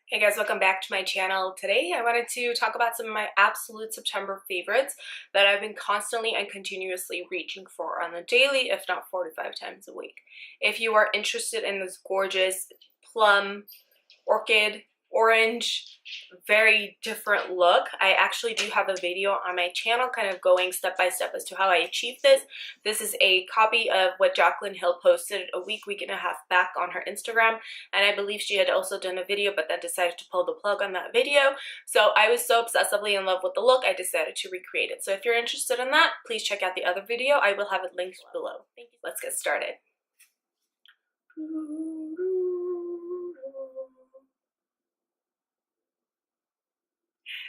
Hey guys, welcome back to my channel. Today I wanted to talk about some of my absolute September favorites that I've been constantly and continuously reaching for on the daily, if not 4 to 5 times a week. If you are interested in this gorgeous plum, orchid, orange, very different look, I actually do have a video on my channel kind of going step by step as to how I achieved this. This is a copy of what Jaclyn Hill posted a week and a half back on her Instagram, and I believe she had also done a video but then decided to pull the plug on that video. So I was so obsessively in love with the look, I decided to recreate it. So if you're interested in that, please check out the other video. I will have it linked below. Thank you. Let's get started.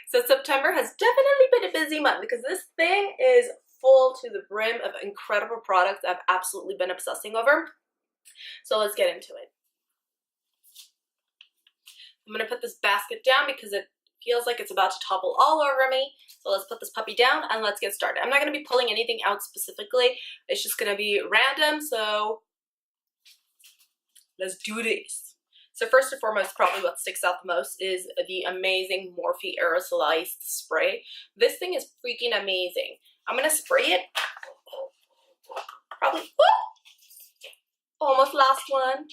So September has definitely been a busy month because this thing is full to the brim of incredible products I've absolutely been obsessing over. So let's get into it. I'm going to put this basket down because it feels like it's about to topple all over me. So let's put this puppy down and let's get started. I'm not going to be pulling anything out specifically. It's just going to be random. So let's do this. So first and foremost, probably what sticks out the most is the amazing Morphe aerosolized spray. This thing is freaking amazing. I'm going to spray it. Probably, almost last one.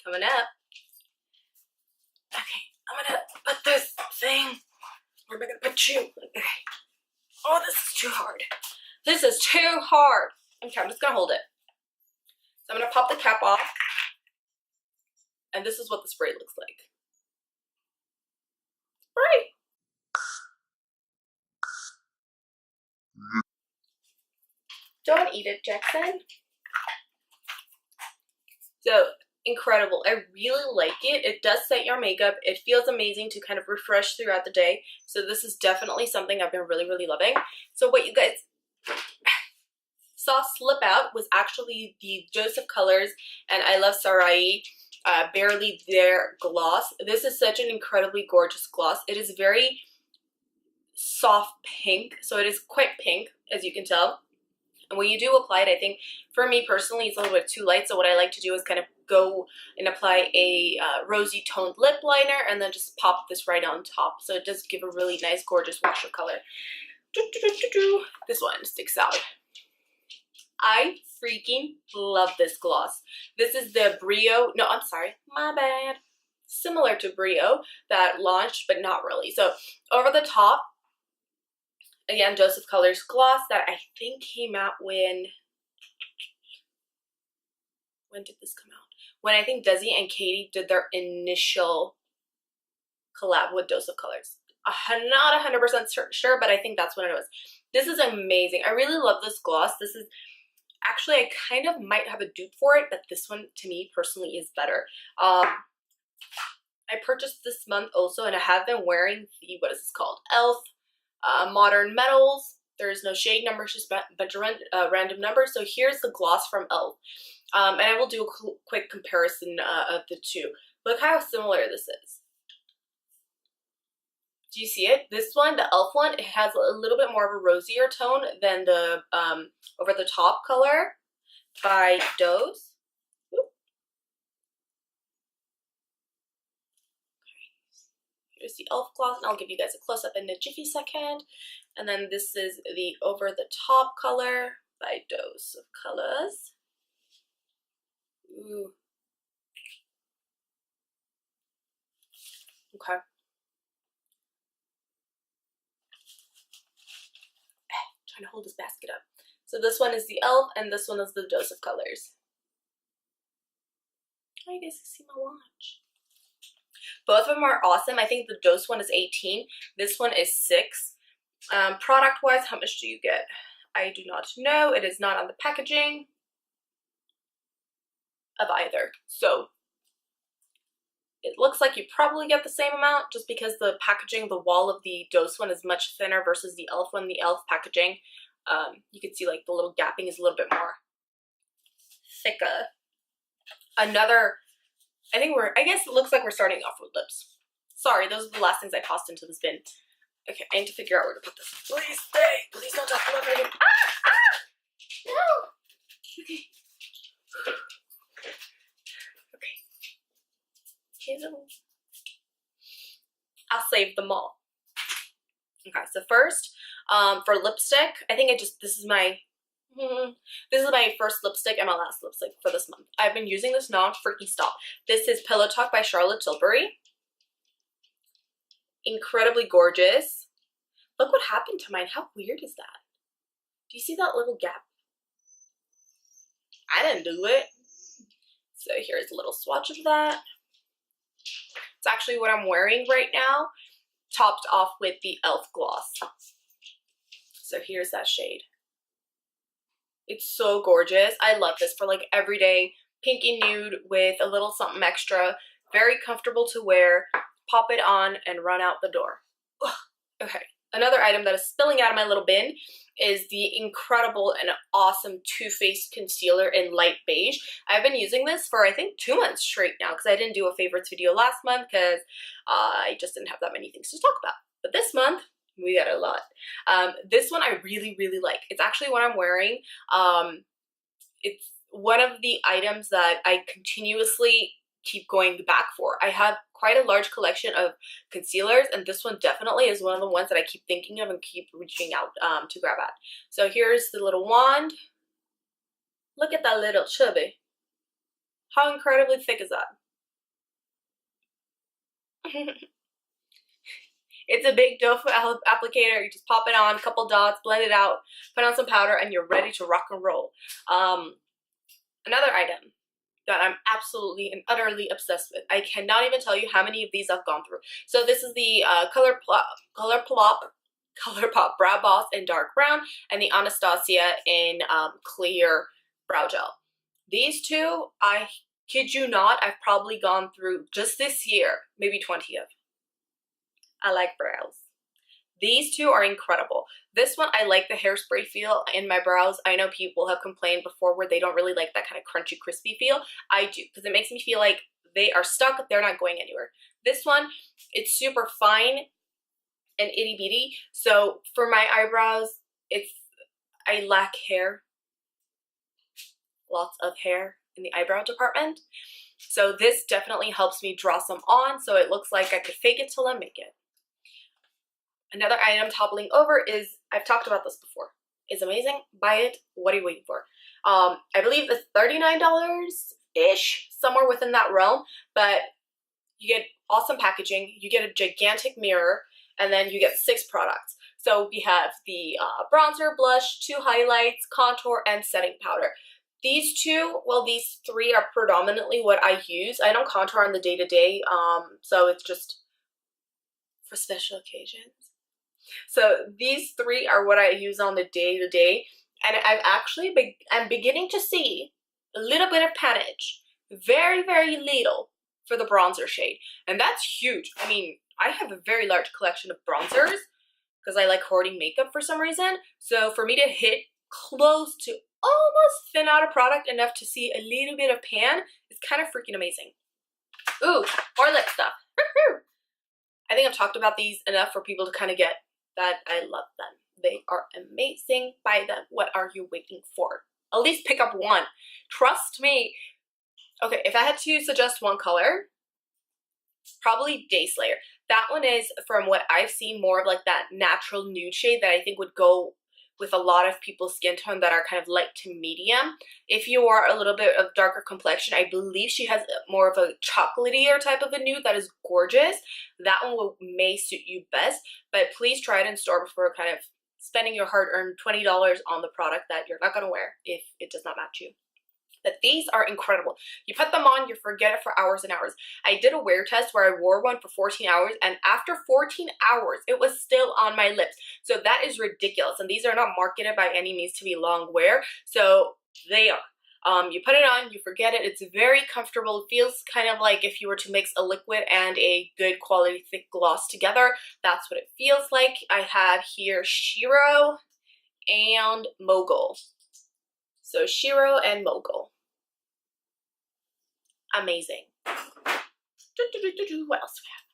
Coming up. Okay, I'm going to put this thing. Where am I going to put you? Okay. Oh, this is too hard. This is too hard. Okay, I'm just going to hold it. So I'm going to pop the cap off. And this is what the spray looks like. Spray! Don't eat it, Jackson. So, incredible. I really like it. It does set your makeup. It feels amazing to kind of refresh throughout the day. So this is definitely something I've been really loving. So what you guys saw slip out was actually the Joseph Colors and I Love Sarai Barely There gloss. This is such an incredibly gorgeous gloss. It is very soft pink, so it is quite pink, as you can tell. And when you do apply it, I think for me personally it's a little bit too light, so what I like to do is kind of go and apply a rosy toned lip liner and then just pop this right on top, so it does give a really nice gorgeous wash of color. This one sticks out. I freaking love this gloss. This is the Brio, no, I'm sorry, my bad. Similar to Brio that launched, but not really. So over the top, again, Joseph Colors gloss that I think came out when did this come out? When I think Desi and Katie did their initial collab with Joseph Colors. Not 100% sure, but I think that's when it was. This is amazing. I really love this gloss. This is actually, I kind of might have a dupe for it, but this one to me personally is better. I purchased this month also, and I have been wearing the, what is this called? e.l.f. Modern Metals. There is no shade number, it's just a bunch of random numbers. So here's the gloss from e.l.f. And I will do a quick comparison of the two. Look how similar this is. Do you see it? This one, the e.l.f. one, it has a little bit more of a rosier tone than the Over the Top color by Dose. Here's the e.l.f. gloss, and I'll give you guys a close-up in a jiffy second. And then this is the Over the Top color by Dose of Colors. Ooh. Okay. Trying to hold this basket up. So this one is the e.l.f. and this one is the Dose of Colors. Oh, you guys can see my watch. Both of them are awesome. I think the Dose one is 18. This one is 6. Product-wise, how much do you get? I do not know. It is not on the packaging of either. So it looks like you probably get the same amount just because the packaging, the wall of the Dose one is much thinner versus the e.l.f. one. The e.l.f. packaging, you can see like the little gapping is a little bit more thicker. Another, I guess it looks like we're starting off with lips. Sorry, those are the last things I tossed into this bin. Okay, I need to figure out where to put this. Please stay. Please don't talk about it. No. Okay. Okay. Hello. I'll save them all. Okay, so first, for lipstick, I think this is my first lipstick and my last lipstick for this month. I've been using this non-freaky stop. This is Pillow Talk by Charlotte Tilbury. Incredibly gorgeous. Look what happened to mine. How weird is that? Do you see that little gap? I didn't do it. So here's a little swatch of that. It's actually what I'm wearing right now, topped off with the e.l.f. gloss. So here's that shade. It's so gorgeous. I love this for like everyday pinky nude with a little something extra. Very comfortable to wear. Pop it on and run out the door. Ugh. Okay. Another item that is spilling out of my little bin is the incredible and awesome Too Faced concealer in light beige. I've been using this for I think 2 months straight now because I didn't do a favorites video last month because I just didn't have that many things to talk about. But this month, we got a lot. This one I really, really like. It's actually what I'm wearing. It's one of the items that I continuously keep going back for. I have quite a large collection of concealers, and this one definitely is one of the ones that I keep thinking of and keep reaching out to grab at. So here's the little wand. Look at that little chubby. How incredibly thick is that? It's a big doe applicator. You just pop it on, a couple dots, blend it out, put on some powder, and you're ready to rock and roll. Another item that I'm absolutely and utterly obsessed with. I cannot even tell you how many of these I've gone through. So this is the ColourPop Brow Boss in dark brown and the Anastasia in clear brow gel. These two, I kid you not, I've probably gone through just this year, maybe 20 of. I like brows. These two are incredible. This one, I like the hairspray feel in my brows. I know people have complained before where they don't really like that kind of crunchy, crispy feel. I do, because it makes me feel like they are stuck. They're not going anywhere. This one, it's super fine and itty bitty. So for my eyebrows, I lack hair. Lots of hair in the eyebrow department. So this definitely helps me draw some on so it looks like I could fake it till I make it. Another item toppling over is, I've talked about this before. It's amazing. Buy it. What are you waiting for? I believe it's $39-ish, somewhere within that realm. But you get awesome packaging. You get a gigantic mirror. And then you get 6 products. So we have the bronzer, blush, 2 highlights, contour, and setting powder. These 2, well, these 3 are predominantly what I use. I don't contour on the day-to-day. So it's just for special occasions. So these 3 are what I use on the day-to-day, and I'm beginning to see a little bit of panage, very, very little for the bronzer shade, and that's huge. I mean, I have a very large collection of bronzers because I like hoarding makeup for some reason, so for me to hit close to almost thin out a product enough to see a little bit of pan is kind of freaking amazing. Ooh, more lip stuff. I think I've talked about these enough for people to kind of get that I love them. They are amazing. Buy them. What are you waiting for? At least pick up one. Trust me. Okay, if I had to suggest one color, probably Day Slayer. That one is, from what I've seen, more of like that natural nude shade that I think would go with a lot of people's skin tone that are kind of light to medium. If you are a little bit of darker complexion, I believe she has more of a chocolatier type of a nude that is gorgeous. That one may suit you best, but please try it in store before kind of spending your hard-earned $20 on the product that you're not gonna wear if it does not match you. But these are incredible. You put them on, you forget it for hours and hours. I did a wear test where I wore one for 14 hours, and after 14 hours, it was still on my lips. So that is ridiculous, and these are not marketed by any means to be long wear, so they are. You put it on, you forget it. It's very comfortable. It feels kind of like if you were to mix a liquid and a good quality thick gloss together. That's what it feels like. I have here Shiro and Mogul. So Shiro and Mogul. Amazing. What else do we have?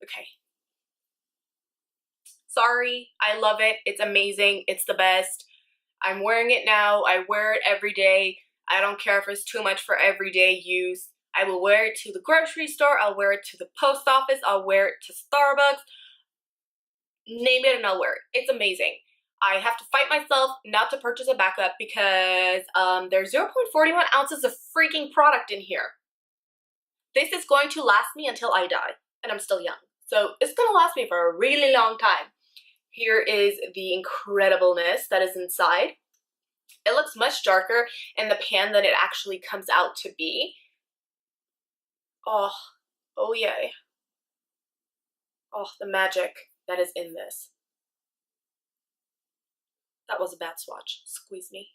Okay. Sorry, I love it. It's amazing. It's the best. I'm wearing it now. I wear it every day. I don't care if it's too much for everyday use. I will wear it to the grocery store. I'll wear it to the post office. I'll wear it to Starbucks. Name it and I'll wear it. It's amazing. I have to fight myself not to purchase a backup because there's 0.41 ounces of freaking product in here. This is going to last me until I die, and I'm still young. So it's gonna last me for a really long time. Here is the incredibleness that is inside. It looks much darker in the pan than it actually comes out to be. Oh yay. Oh, the magic that is in this. That was a bad swatch. Squeeze me.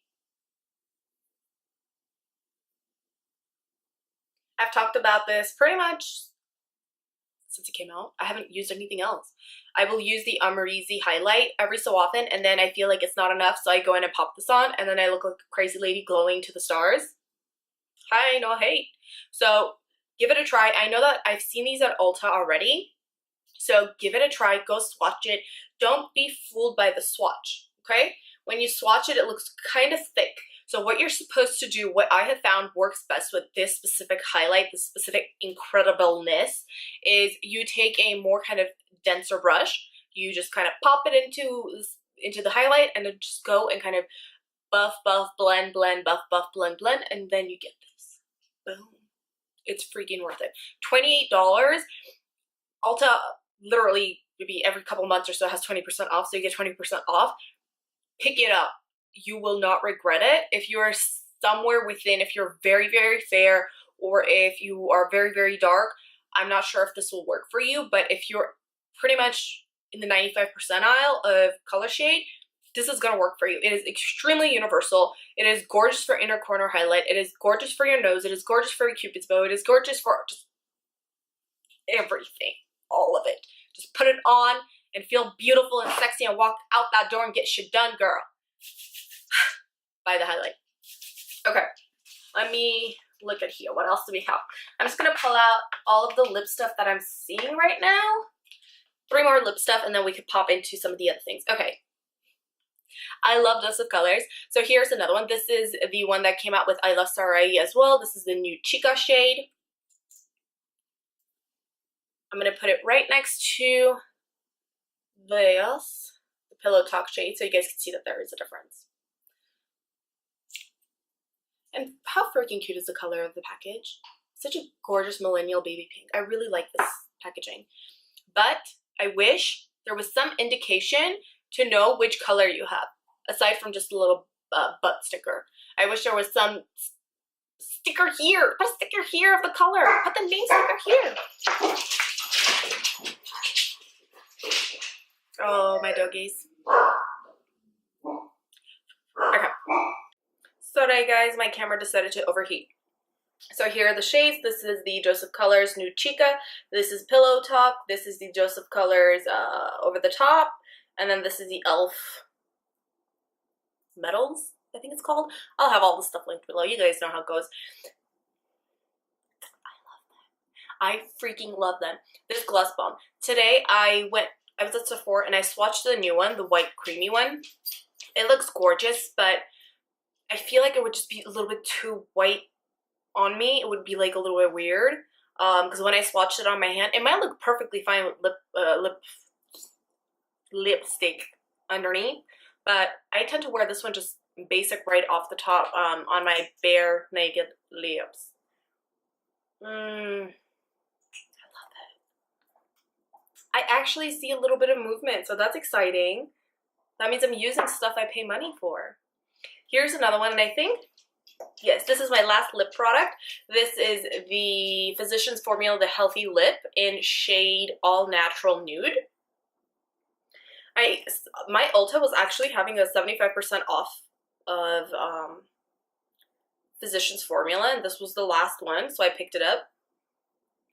I've talked about this pretty much since it came out. I haven't used anything else. I will use the Amrezy highlight every so often, and then I feel like it's not enough, so I go in and pop this on, and then I look like a crazy lady glowing to the stars. Hi, no hate. So give it a try. I know that I've seen these at Ulta already, so give it a try. Go swatch it. Don't be fooled by the swatch. Okay? When you swatch it, it looks kind of thick. So what you're supposed to do, what I have found works best with this specific highlight, this specific incredibleness, is you take a more kind of denser brush. You just kind of pop it into the highlight and then just go and kind of buff, blend, buff, blend, and then you get this. Boom. It's freaking worth it. $28. Ulta literally maybe every couple months or so has 20% off, so you get 20% off. Pick it up. You will not regret it. If you're somewhere within, if you're very, very fair, or if you are very, very dark, I'm not sure if this will work for you, but if you're pretty much in the 95th percentile of color shade, this is going to work for you. It is extremely universal. It is gorgeous for inner corner highlight. It is gorgeous for your nose. It is gorgeous for your Cupid's bow. It is gorgeous for just everything. All of it. Just put it on and feel beautiful and sexy and walk out that door and get shit done, girl. Buy the highlight. Okay, let me look at here. What else do we have? I'm just gonna pull out all of the lip stuff that I'm seeing right now. 3 more lip stuff, and then we could pop into some of the other things. Okay. I love Dose of Colors. So here's another one. This is the one that came out with I Love Sarai as well. This is the Nude Chica shade. I'm gonna put it right next to this, the Pillow Talk shade, so you guys can see that there is a difference. And how freaking cute is the color of the package? Such a gorgeous millennial baby pink. I really like this packaging. But I wish there was some indication to know which color you have, aside from just a little butt sticker. I wish there was some sticker here. Put a sticker here of the color. Put the name sticker here. Oh, my doggies. Okay. Sorry guys, my camera decided to overheat. So here are the shades. This is the Dose of Colors Nude Chica. This is Pillow Talk. This is the Dose of Colors Over the Top. And then this is the e.l.f. Metals, I think it's called. I'll have all the stuff linked below. You guys know how it goes. I love them. I freaking love them. This gloss bomb. Today I was at Sephora and I swatched the new one, the white creamy one. It looks gorgeous, but I feel like it would just be a little bit too white on me. It would be like a little bit weird. Because when I swatched it on my hand, it might look perfectly fine with lipstick underneath. But I tend to wear this one just basic right off the top on my bare naked lips. I love it. I actually see a little bit of movement, so that's exciting. That means I'm using stuff I pay money for. Here's another one, and I think, yes, this is my last lip product. This is the Physicians Formula The Healthy Lip in shade All Natural Nude. My Ulta was actually having a 75% off of Physicians Formula, and this was the last one, so I picked it up.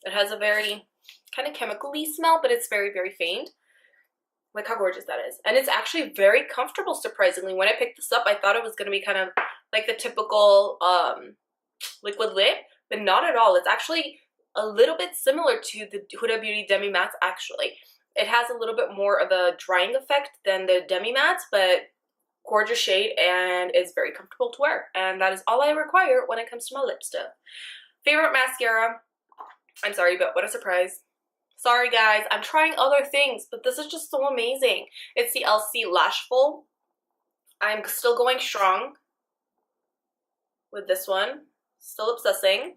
It has a very kind of chemical-y smell, but it's very, very faint. Like how gorgeous that is. And it's actually very comfortable, surprisingly. When I picked this up, I thought it was going to be kind of like the typical liquid lip, but not at all. It's actually a little bit similar to the Huda Beauty Demi Mattes, actually. It has a little bit more of a drying effect than the Demi Mattes, but gorgeous shade and is very comfortable to wear. And that is all I require when it comes to my lip stuff. Favorite mascara. I'm sorry, but what a surprise. Sorry guys, I'm trying other things, but this is just so amazing. It's the Elcie Lash Full. I'm still going strong with this one. Still obsessing.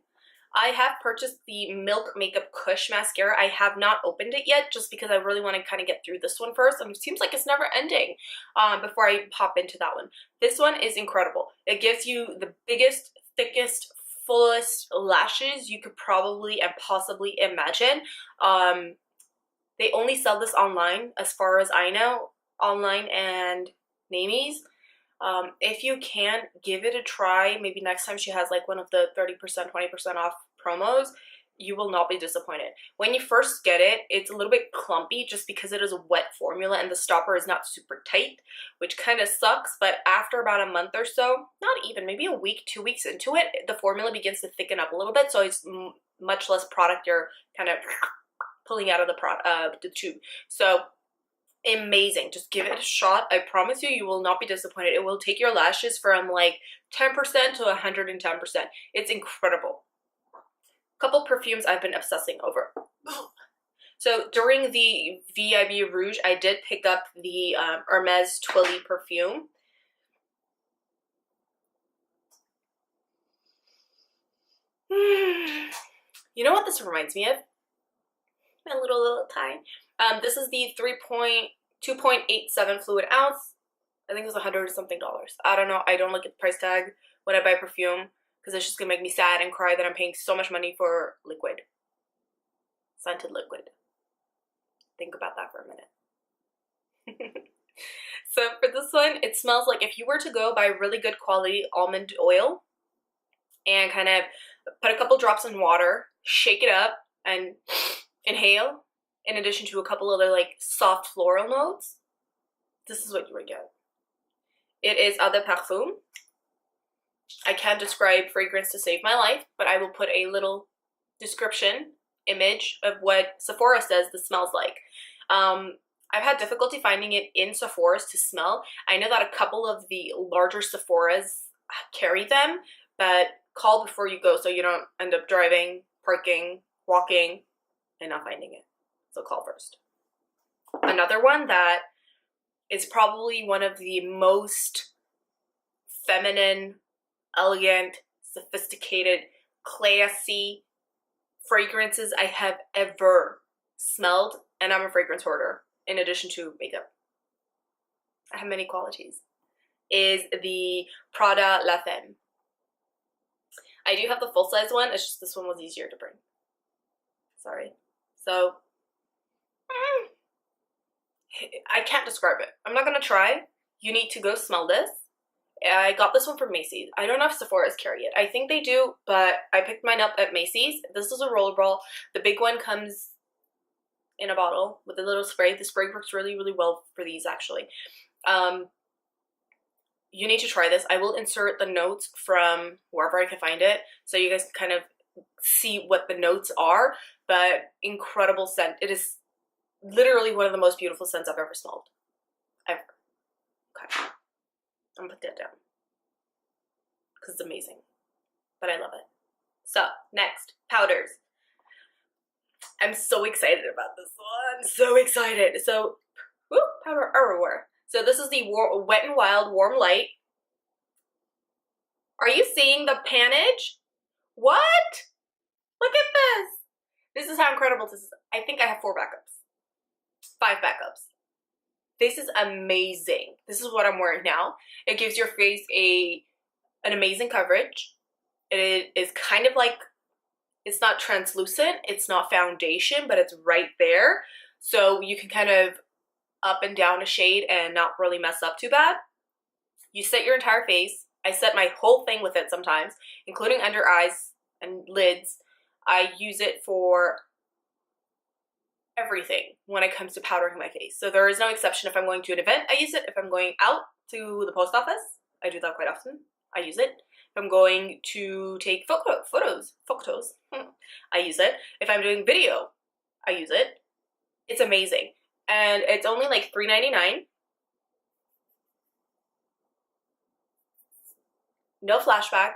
I have purchased the Milk Makeup Kush mascara. I have not opened it yet just because I really want to kind of get through this one first. And it seems like it's never ending before I pop into that one. This one is incredible. It gives you the biggest, thickest, fullest lashes you could probably and possibly imagine. They only sell this online as far as I know. Online and Namies. If you can, give it a try. Maybe next time she has like one of the 30%, 20% off promos, you will not be disappointed. When you first get it, it's a little bit clumpy just because it is a wet formula and the stopper is not super tight, which kind of sucks. But after about a month or so, not even, maybe a week, 2 weeks into it, the formula begins to thicken up a little bit, so it's much less product you're kind of pulling out of the tube. So amazing. Just give it a shot. I promise you, you will not be disappointed. It will take your lashes from like 10% to 110%. It's incredible. Couple perfumes I've been obsessing over. So during the VIB Rouge, I did pick up the Hermes Twilly perfume. You know what this reminds me of? A little tie. This is the 2.87 fluid ounce. I think it was $100 something. I don't know. I don't look at the price tag when I buy perfume because it's just gonna make me sad and cry that I'm paying so much money for liquid, scented liquid. Think about that for a minute. So for this one, it smells like if you were to go buy really good quality almond oil and kind of put a couple drops in water, shake it up, and inhale, in addition to a couple other like soft floral notes, this is what you would get. It is Eau de Parfum. I can't describe fragrance to save my life, but I will put a little description image of what Sephora says this smells like. I've had difficulty finding it in Sephora's to smell. I know that a couple of the larger Sephora's carry them, but call before you go so you don't end up driving, parking, walking, and not finding it. So call first. Another one that is probably one of the most feminine, elegant, sophisticated, classy fragrances I have ever smelled, and I'm a fragrance hoarder in addition to makeup. I have many qualities. Is the Prada La Femme. I do have the full-size one, it's just this one was easier to bring. Sorry. So, I can't describe it. I'm not gonna try. You need to go smell this. I got this one from Macy's. I don't know if Sephora's carry it. I think they do, but I picked mine up at Macy's. This is a rollerball. The big one comes in a bottle with a little spray. The spray works really, really well for these actually. You need to try this. I will insert the notes from wherever I can find it so you guys can kind of see what the notes are, but incredible scent. It is literally one of the most beautiful scents I've ever smelled. Ever. Okay. I'm gonna put that down because it's amazing, but I love it. So next, powders. I'm so excited about this one. So excited. So, woo, powder everywhere. So this is the Wet n Wild Warm Light. Are you seeing the panage? What? Look at this. This is how incredible this is. I think I have 4 backups. 5 backups. This is amazing. This is what I'm wearing now. It gives your face an amazing coverage. It is kind of like, it's not translucent, it's not foundation, but it's right there. So you can kind of up and down a shade and not really mess up too bad. You set your entire face. I set my whole thing with it sometimes, including under eyes and lids. I use it for everything when it comes to powdering my face. So there is no exception. If I'm going to an event, I use it. If I'm going out to the post office, I do that quite often. I use it. If I'm going to take photos, I use it. If I'm doing video, I use it. It's amazing. And it's only like $3.99. No flashback.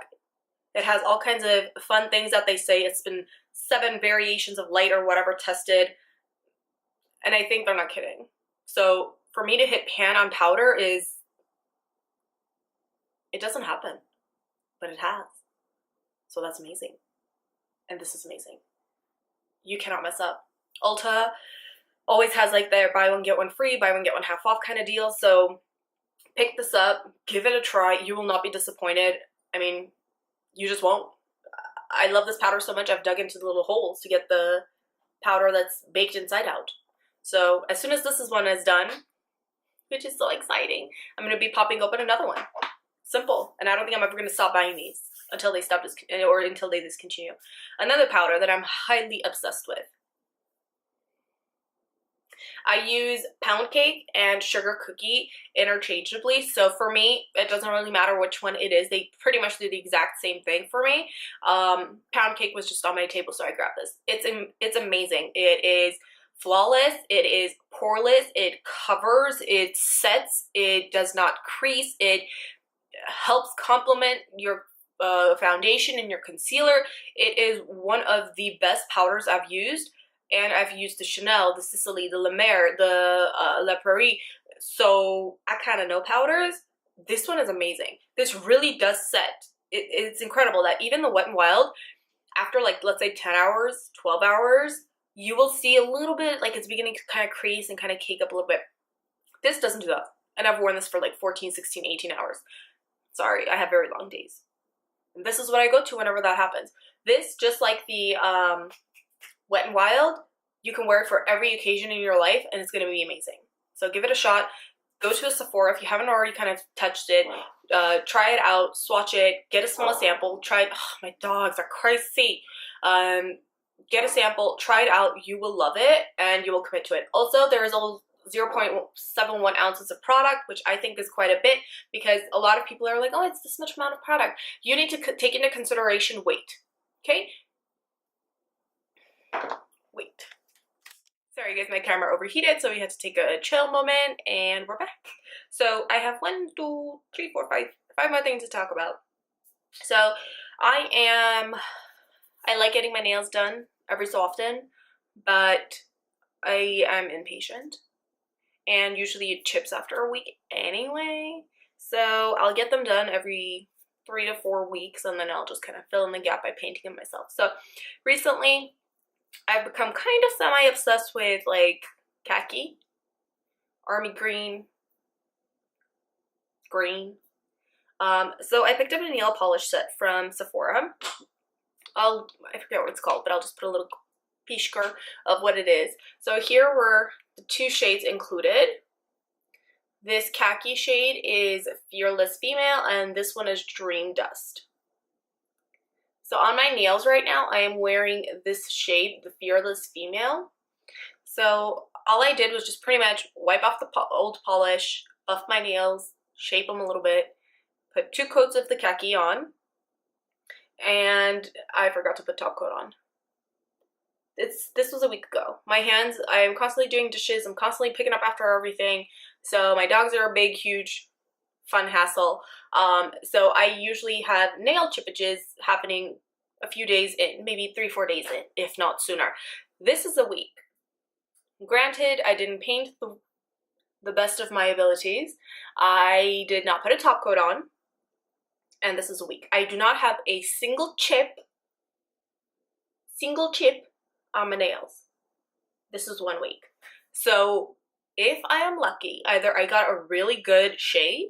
It has all kinds of fun things that they say. It's been 7 variations of light or whatever tested, and I think they're not kidding. So for me to hit pan on powder is, it doesn't happen, but it has. So that's amazing. And this is amazing. You cannot mess up. Ulta always has like their buy one get one free, buy one get one half off kind of deal. So pick this up, give it a try. You will not be disappointed. I mean, you just won't. I love this powder so much, I've dug into the little holes to get the powder that's baked inside out. So as soon as this one is done, which is so exciting, I'm going to be popping open another one. Simple. And I don't think I'm ever going to stop buying these until they stop or until they discontinue. Another powder that I'm highly obsessed with. I use pound cake and sugar cookie interchangeably, so for me it doesn't really matter which one it is. They pretty much do the exact same thing for me. Pound cake was just on my table, so I grabbed this. It's amazing. It is flawless, it is poreless, it covers, it sets, it does not crease, it helps complement your foundation and your concealer. It is one of the best powders I've used. And I've used the Chanel, the Sicily, the La Mer, the La Prairie. So I kind of know powders. This one is amazing. This really does set. It's incredible that even the Wet n Wild, after like, let's say 10 hours, 12 hours, you will see a little bit, like it's beginning to kind of crease and kind of cake up a little bit. This doesn't do that. And I've worn this for like 14, 16, 18 hours. Sorry, I have very long days. And this is what I go to whenever that happens. This, just like the Wet n Wild, you can wear it for every occasion in your life and it's going to be amazing. So give it a shot. Go to a Sephora if you haven't already kind of touched it. Try it out, swatch it, get a small sample, try it. Oh, my dogs are crazy. Get a sample, try it out. You will love it and you will commit to it. Also, there is a 0.71 ounces of product, which I think is quite a bit because a lot of people are like, oh, it's this much amount of product. You need to take into consideration weight. Okay? Wait. Sorry guys, my camera overheated, so we had to take a chill moment, and we're back. So I have 1, 2, 3, 4, 5 more things to talk about. So I like getting my nails done every so often, but I am impatient, and usually it chips after a week anyway. So I'll get them done every 3 to 4 weeks, and then I'll just kind of fill in the gap by painting them myself. So recently, I've become kind of semi-obsessed with like khaki, army green. So I picked up a nail polish set from Sephora. I forget what it's called, but I'll just put a little picture of what it is. So here were the 2 shades included. This khaki shade is Fearless Female, and this one is Dream Dust. So on my nails right now, I am wearing this shade, the Fearless Female. So all I did was just pretty much wipe off the old polish, buff my nails, shape them a little bit, put 2 coats of the khaki on, and I forgot to put top coat on. This was a week ago. My hands, I'm constantly doing dishes, I'm constantly picking up after everything, so my dogs are a big, huge, fun hassle. So I usually have nail chippages happening a few days in, maybe 3-4 days in, if not sooner. This is a week. Granted, I didn't paint the best of my abilities. I did not put a top coat on, and this is a week. I do not have a single chip on my nails. This is 1 week. So if I am lucky, either I got a really good shade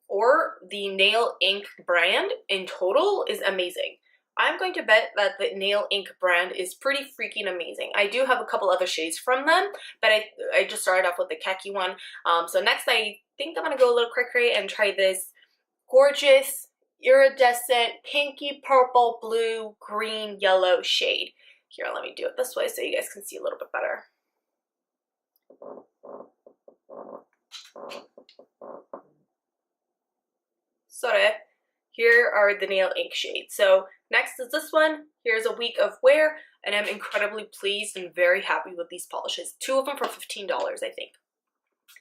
or the Nail Ink brand in total is amazing. I'm going to bet that the Nail Ink brand is pretty freaking amazing. I do have a couple other shades from them, but I just started off with the khaki one. So next I think I'm going to go a little cray-cray and try this gorgeous, iridescent, pinky, purple, blue, green, yellow shade. Here, let me do it this way so you guys can see a little bit better. Sorry. Here are the Nail Ink shades. So next is this one. Here's a week of wear, and I'm incredibly pleased and very happy with these polishes. 2 of them for $15, I think.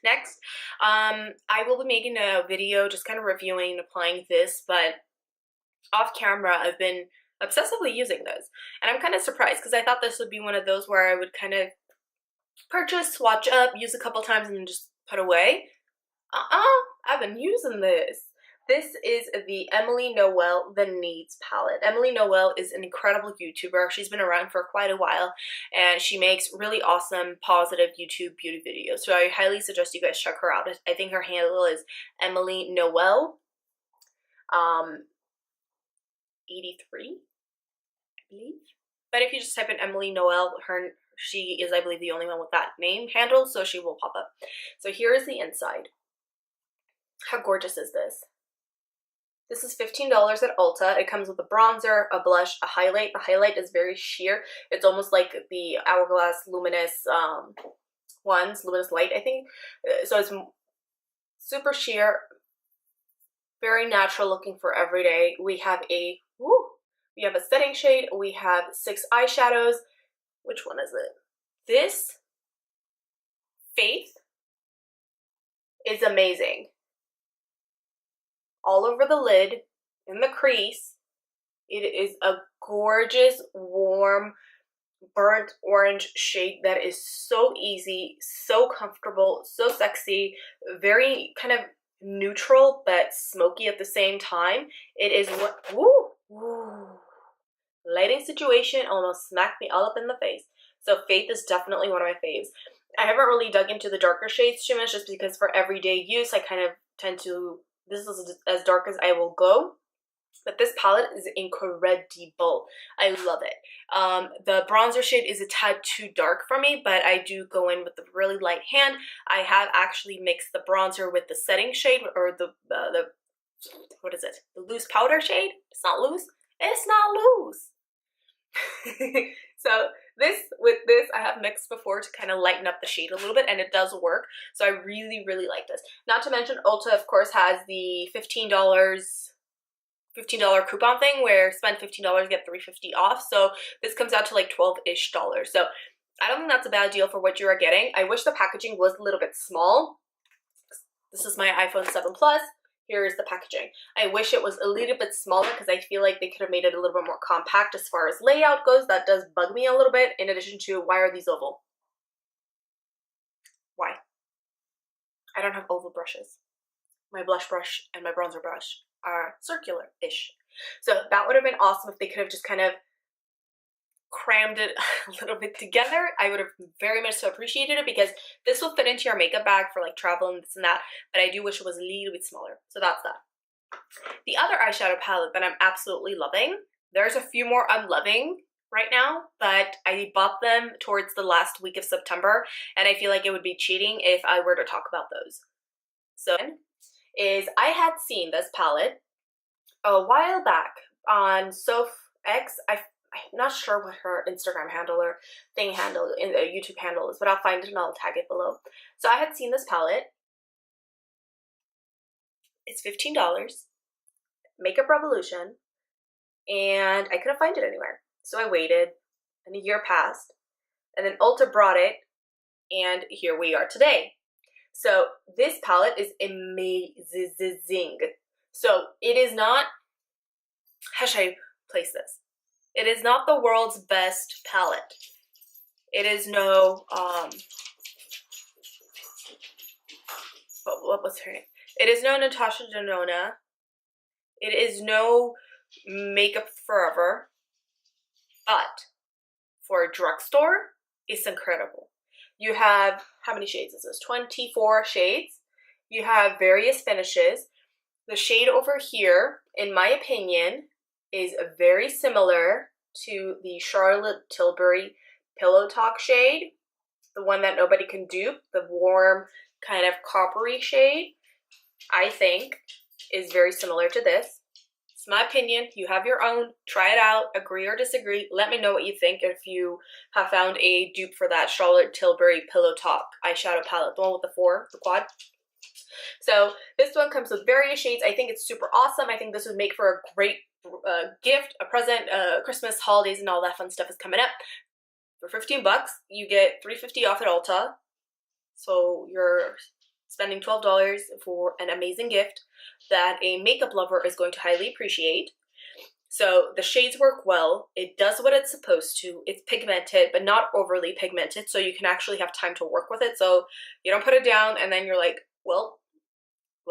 Next, I will be making a video just kind of reviewing and applying this, but off camera, I've been obsessively using this. And I'm kind of surprised because I thought this would be one of those where I would kind of purchase, swatch up, use a couple times, and then just put away. I've been using this. This is the Emily Noel The Needs palette. Emily Noel is an incredible YouTuber. She's been around for quite a while, and she makes really awesome, positive YouTube beauty videos. So I highly suggest you guys check her out. I think her handle is Emily Noel 83, I believe. But if you just type in Emily Noel, she is, I believe, the only one with that name handle, so she will pop up. So here is the inside. How gorgeous is this? This is $15 at Ulta. It comes with a bronzer, a blush, a highlight. The highlight is very sheer. It's almost like the Hourglass Luminous Luminous Light, I think. So it's super sheer, very natural looking for everyday. We have a setting shade. We have 6 eyeshadows. Which one is it? This Faith is amazing. All over the lid, in the crease. It is a gorgeous, warm, burnt orange shade that is so easy, so comfortable, so sexy, very kind of neutral but smoky at the same time. It is what, lighting situation almost smacked me all up in the face. So Faith is definitely one of my faves. I haven't really dug into the darker shades too much just because for everyday use I kind of tend to, this is as dark as I will go. But this palette is incredible. I love it. The bronzer shade is a tad too dark for me, but I do go in with a really light hand. I have actually mixed the bronzer with the setting shade, or the what is it? The loose powder shade? It's not loose. It's not loose. So with this I have mixed before to kind of lighten up the shade a little bit, and it does work. So I really, really like this. Not to mention Ulta, of course, has the $15 coupon thing where spend $15 get $3.50 off. So this comes out to like $12-ish. So I don't think that's a bad deal for what you are getting. I wish the packaging was a little bit small. This is my iPhone 7 Plus. Here is the packaging. I wish it was a little bit smaller because I feel like they could have made it a little bit more compact as far as layout goes. That does bug me a little bit, in addition to, why are these oval? Why? I don't have oval brushes. My blush brush and my bronzer brush are circular-ish. So that would have been awesome if they could have just kind of crammed it a little bit together. I would have very much so appreciated it, because this will fit into your makeup bag for like travel and this and that, but I do wish it was a little bit smaller. So that's that. The other eyeshadow palette that I'm absolutely loving, there's a few more I'm loving right now, but I bought them towards the last week of September, and I feel like it would be cheating if I were to talk about those. So I had seen this palette a while back on SophX. I'm not sure what her Instagram handle or YouTube handle is, but I'll find it and I'll tag it below. So I had seen this palette. It's $15, Makeup Revolution, and I couldn't find it anywhere. So I waited, and a year passed, and then Ulta brought it, and here we are today. So this palette is amazing. So it is not, how should I place this? It is not the world's best palette. It is no, what was her name? It is no Natasha Denona. It is no Makeup Forever. But for a drugstore, it's incredible. You have, how many shades is this? 24 shades. You have various finishes. The shade over here, in my opinion, is very similar to the Charlotte Tilbury Pillow Talk shade, the one that nobody can dupe, the warm kind of coppery shade, I think is very similar to this. It's my opinion. You have your own. Try it out. Agree or disagree. Let me know what you think if you have found a dupe for that Charlotte Tilbury Pillow Talk eyeshadow palette, the one with the quad. So this one comes with various shades. I think it's super awesome. I think this would make for a great gift, a present, Christmas, holidays, and all that fun stuff is coming up. For 15 bucks, you get $3.50 off at Ulta. So you're spending $12 for an amazing gift that a makeup lover is going to highly appreciate. So the shades work well. It does what it's supposed to. It's pigmented, but not overly pigmented, so you can actually have time to work with it. So you don't put it down and then you're like, well,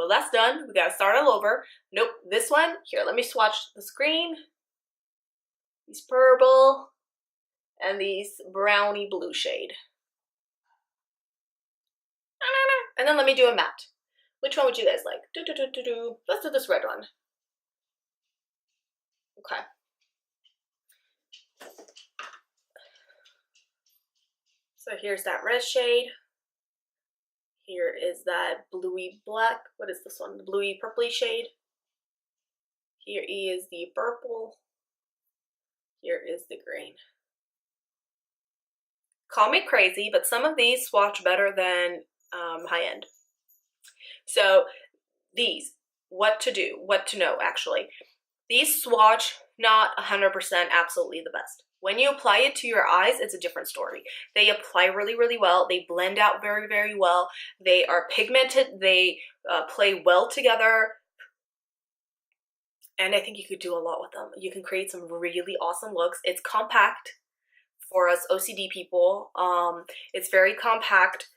that's done. We gotta start all over. Nope, this one, here, let me swatch the screen. These purple and these brownie blue shade. And then let me do a matte. Which one would you guys like? Let's do this red one. Okay. So here's that red shade. Here is that bluey black. What is this one? The bluey purpley shade. Here is the purple. Here is the green. Call me crazy, but some of these swatch better than high end. So these, what to do, what to know actually. These swatch not 100% absolutely the best. When you apply it to your eyes, it's a different story. They apply really, really well. They blend out very, very well. They are pigmented. They play well together. And I think you could do a lot with them. You can create some really awesome looks. It's compact for us OCD people. It's very compact.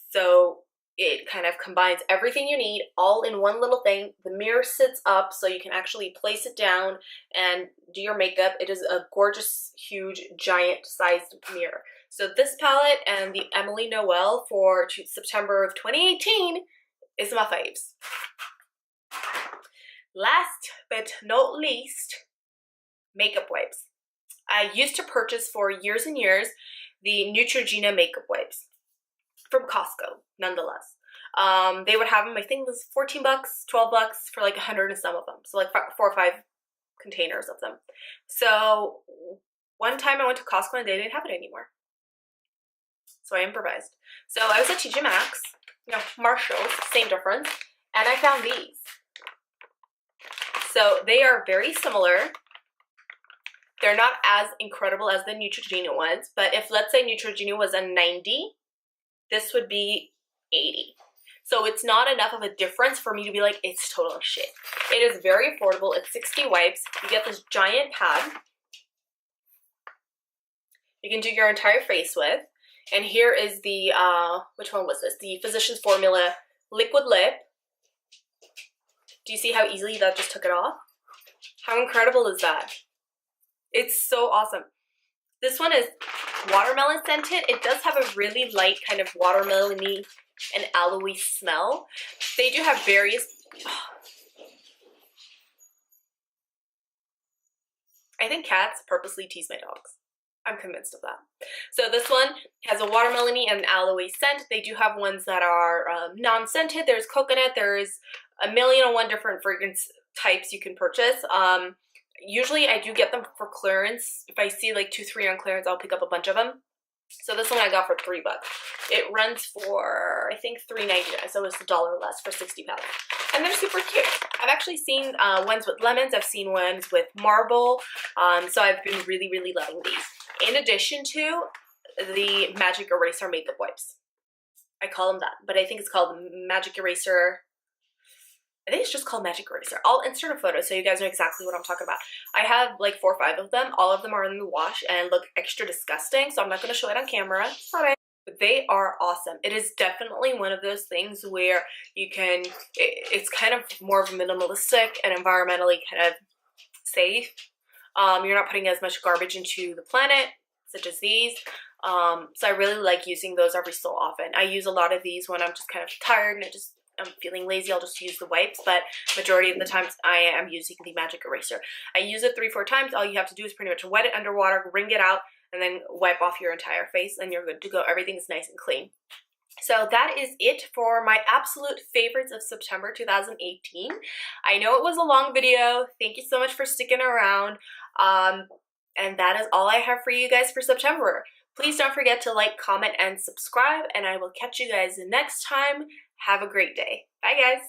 So it kind of combines everything you need all in one little thing. The mirror sits up so you can actually place it down and do your makeup. It is a gorgeous, huge, giant sized mirror. So this palette and the Emily Noel for September of 2018 is my faves. Last but not least, makeup wipes. I used to purchase for years and years the Neutrogena makeup wipes from Costco, nonetheless. They would have them, I think it was 14 bucks, 12 bucks for like 100 and some of them. So like 4 or 5 containers of them. So one time I went to Costco and they didn't have it anymore. So I improvised. So I was at TJ Maxx, you know, Marshall's, same difference. And I found these. So they are very similar. They're not as incredible as the Neutrogena ones, but if let's say Neutrogena was a 90, this would be 80. So it's not enough of a difference for me to be like, it's total shit. It is very affordable. It's 60 wipes. You get this giant pad. You can do your entire face with. And here is the, which one was this? The Physicians Formula Liquid Lip. Do you see how easily that just took it off? How incredible is that? It's so awesome. This one is watermelon scented. It does have a really light kind of watermelon-y and aloe-y smell. They do have various... I think cats purposely tease my dogs. I'm convinced of that. So this one has a watermelon-y and aloe-y scent. They do have ones that are non-scented. There's coconut. There's 1,000,001 different fragrance types you can purchase. Usually I do get them for clearance. If I see like 2, 3 on clearance, I'll pick up a bunch of them. So this one I got for $3. It runs for, I think, $3.99, so it's $1 less for 60 palettes. And they're super cute. I've actually seen ones with lemons. I've seen ones with marble. So I've been really, really loving these. In addition to the Magic Eraser makeup wipes. I call them that, but I think it's called Magic Eraser. I think it's just called Magic Eraser. I'll insert a photo so you guys know exactly what I'm talking about. I have like 4 or 5 of them. All of them are in the wash and look extra disgusting, so I'm not going to show it on camera. Sorry. But they are awesome. It is definitely one of those things where you can, it's kind of more of a minimalistic and environmentally kind of safe. You're not putting as much garbage into the planet, such as these. So I really like using those every so often. I use a lot of these when I'm just kind of tired and I'm feeling lazy. I'll just use the wipes, but majority of the times I am using the Magic Eraser. I use it 3 or 4 times. All you have to do is pretty much wet it under water, wring it out, and then wipe off your entire face, and you're good to go. Everything's nice and clean. So that is it for my absolute favorites of September 2018. I know it was a long video. Thank you so much for sticking around. And that is all I have for you guys for September. Please don't forget to like, comment, and subscribe, and I will catch you guys next time. Have a great day. Bye, guys.